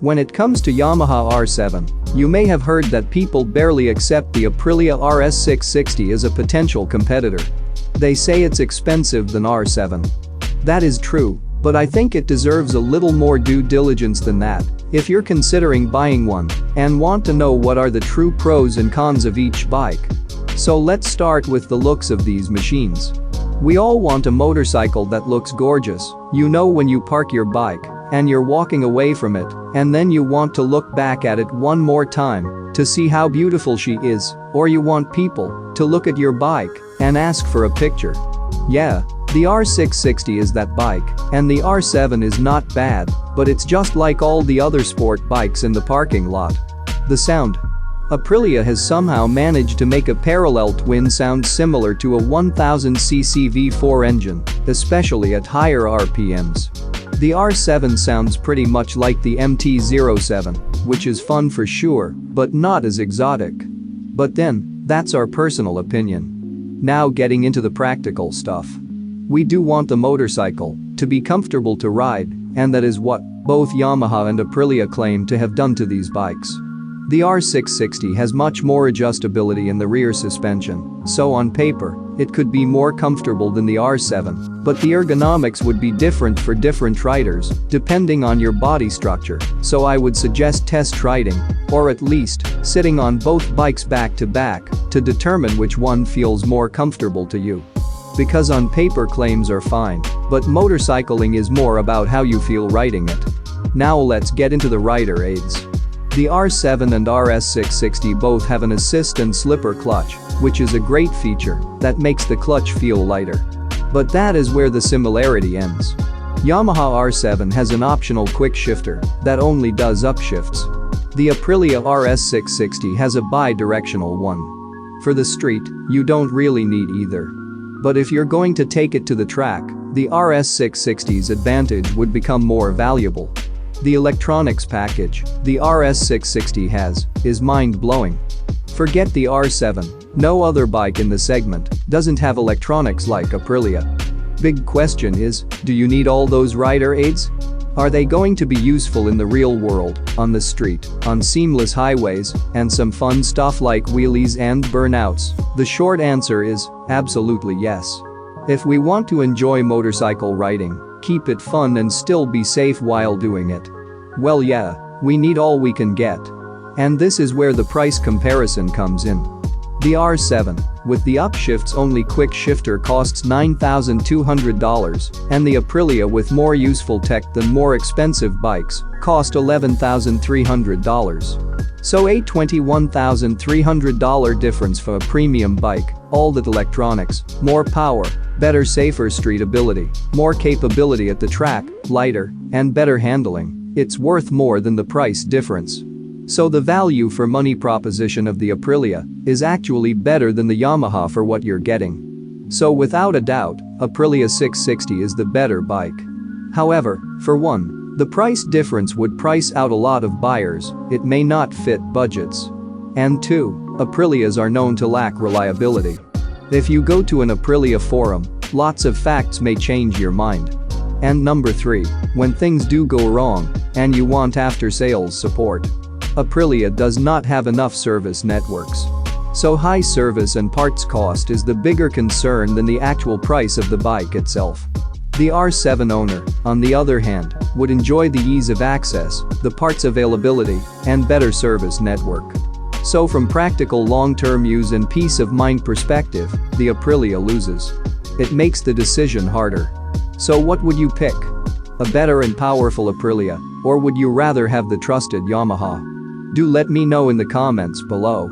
When it comes to Yamaha R7, you may have heard that people barely accept the Aprilia RS660 as a potential competitor. They say it's expensive than R7. That is true, but I think it deserves a little more due diligence than that if you're considering buying one and want to know what are the true pros and cons of each bike. So let's start with the looks of these machines. We all want a motorcycle that looks gorgeous, you know, when you park your bike and you're walking away from it, and then you want to look back at it one more time to see how beautiful she is, or you want people to look at your bike and ask for a picture. Yeah, the R660 is that bike, and the R7 is not bad, but it's just like all the other sport bikes in the parking lot. The sound. Aprilia has somehow managed to make a parallel twin sound similar to a 1000cc V4 engine, especially at higher RPMs. The R7 sounds pretty much like the MT-07, which is fun for sure, but not as exotic. But then, that's our personal opinion. Now getting into the practical stuff. We do want the motorcycle to be comfortable to ride, and that is what both Yamaha and Aprilia claim to have done to these bikes. The R660 has much more adjustability in the rear suspension, so on paper, it could be more comfortable than the R7, but the ergonomics would be different for different riders, depending on your body structure, so I would suggest test riding, or at least, sitting on both bikes back to back, to determine which one feels more comfortable to you. Because on paper claims are fine, but motorcycling is more about how you feel riding it. Now let's get into the rider aids. The R7 and RS660 both have an assist and slipper clutch, which is a great feature that makes the clutch feel lighter. But that is where the similarity ends. Yamaha R7 has an optional quick shifter that only does upshifts. The Aprilia RS660 has a bi-directional one. For the street, you don't really need either. But if you're going to take it to the track, the RS660's advantage would become more valuable. The electronics package the RS660 has is mind-blowing. Forget the R7, no other bike in the segment doesn't have electronics like Aprilia. Big question is, do you need all those rider aids? Are they going to be useful in the real world, on the street, on seamless highways, and some fun stuff like wheelies and burnouts? The short answer is, absolutely yes. If we want to enjoy motorcycle riding, keep it fun and still be safe while doing it, well, yeah, we need all we can get. And this is where the price comparison comes in. The R7, with the upshifts only quick shifter, costs $9,200, and the Aprilia with more useful tech than more expensive bikes cost $11,300. So a $21,300 difference for a premium bike, all that electronics, more power, better safer street ability, more capability at the track, lighter, and better handling. It's worth more than the price difference. So the value for money proposition of the Aprilia is actually better than the Yamaha for what you're getting. So without a doubt, Aprilia 660 is the better bike. However, for one, the price difference would price out a lot of buyers, it may not fit budgets. And two, Aprilias are known to lack reliability. If you go to an Aprilia forum, lots of facts may change your mind. And number 3, when things do go wrong and you want after-sales support, Aprilia does not have enough service networks. So high service and parts cost is the bigger concern than the actual price of the bike itself. The R7 owner, on the other hand, would enjoy the ease of access, the parts availability, and better service network. So from practical long-term use and peace of mind perspective, the Aprilia loses. It makes the decision harder. So what would you pick? A better and powerful Aprilia, or would you rather have the trusted Yamaha? Do let me know in the comments below.